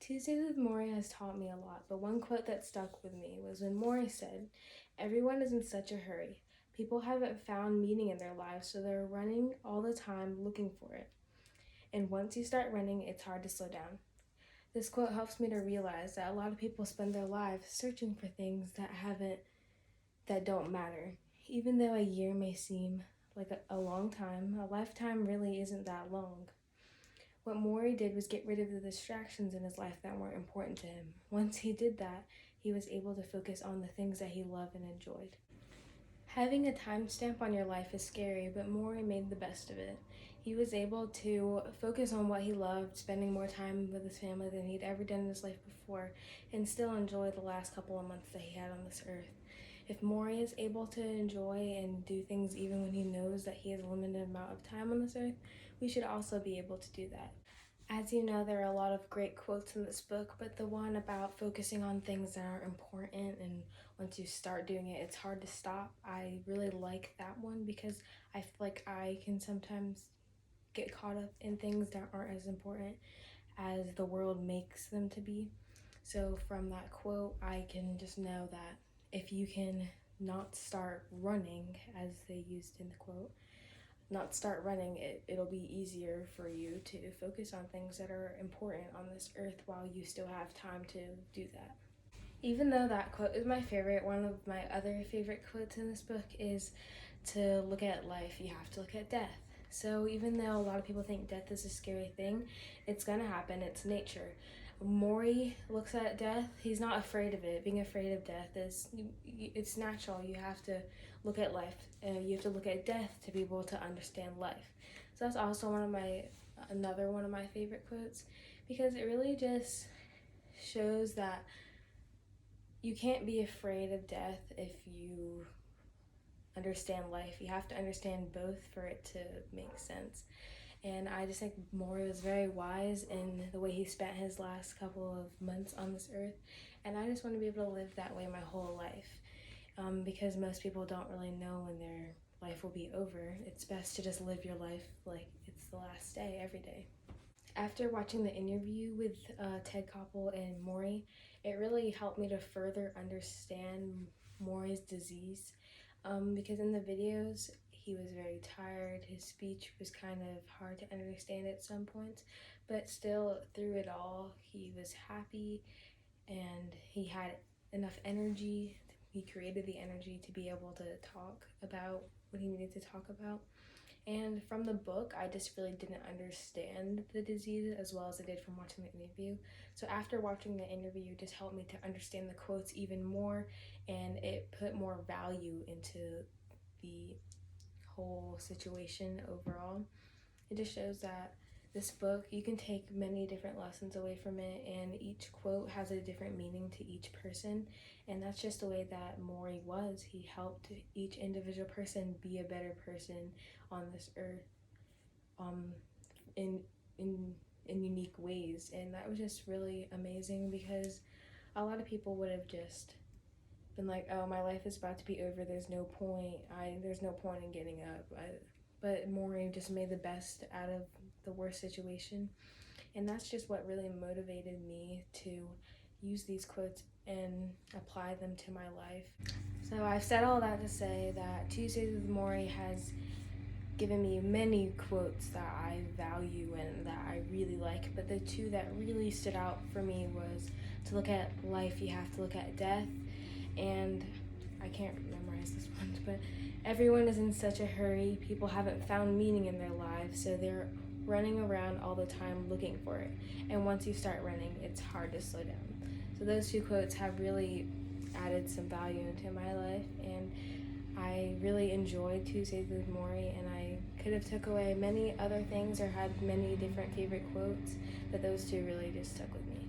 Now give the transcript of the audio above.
Tuesdays with Maury has taught me a lot, but one quote that stuck with me was when Maury said, "Everyone is in such a hurry. People haven't found meaning in their lives, so they're running all the time looking for it. And once you start running, it's hard to slow down." This quote helps me to realize that a lot of people spend their lives searching for things that don't matter. Even though a year may seem like a long time, a lifetime really isn't that long. What Maury did was get rid of the distractions in his life that weren't important to him. Once he did that, he was able to focus on the things that he loved and enjoyed. Having a timestamp on your life is scary, but Maury made the best of it. He was able to focus on what he loved, spending more time with his family than he'd ever done in his life before, and still enjoy the last couple of months that he had on this earth. If Maury is able to enjoy and do things even when he knows that he has a limited amount of time on this earth, we should also be able to do that. As you know, there are a lot of great quotes in this book, but the one about focusing on things that are important and once you start doing it, it's hard to stop. I really like that one because I feel like I can sometimes get caught up in things that aren't as important as the world makes them to be. So from that quote, I can just know that if you can not start running, as they used in the quote, not start running, it'll be easier for you to focus on things that are important on this earth while you still have time to do that. Even though that quote is my favorite, one of my other favorite quotes in this book is to look at life, you have to look at death. So even though a lot of people think death is a scary thing, it's gonna happen, it's nature. Maury looks at death, he's not afraid of it. Being afraid of death it's natural. You have to look at life, you have to look at death to be able to understand life. So that's also another one of my favorite quotes, because it really just shows that you can't be afraid of death if you understand life. You have to understand both for it to make sense. And I just think Maury was very wise in the way he spent his last couple of months on this earth. And I just want to be able to live that way my whole life. Because most people don't really know when their life will be over. It's best to just live your life like it's the last day every day. After watching the interview with Ted Koppel and Maury, it really helped me to further understand Maury's disease. Because in the videos, he was very tired, his speech was kind of hard to understand at some points, but still through it all, he was happy and he had enough energy. He created the energy to be able to talk about what he needed to talk about. And from the book, I just really didn't understand the disease as well as I did from watching the interview. So after watching the interview, it just helped me to understand the quotes even more, and it put more value into the whole situation overall. It just shows that this book, you can take many different lessons away from it, and each quote has a different meaning to each person, and that's just the way that Maury was. He helped each individual person be a better person on this earth, in unique ways, and that was just really amazing because a lot of people would have just been like, "Oh, my life is about to be over. There's no point. There's no point in getting up." But Maury just made the best out of the worst situation, and that's just what really motivated me to use these quotes and apply them to my life. So I've said all that to say that Tuesdays with Maury has given me many quotes that I value and that I really like, but the two that really stood out for me was to look at life, you have to look at death, and I can't memorize this one, but everyone is in such a hurry. People haven't found meaning in their lives, so they're running around all the time looking for it. And once you start running, it's hard to slow down. So those two quotes have really added some value into my life, and I really enjoyed Tuesdays with Maury, and I could have took away many other things or had many different favorite quotes, but those two really just stuck with me.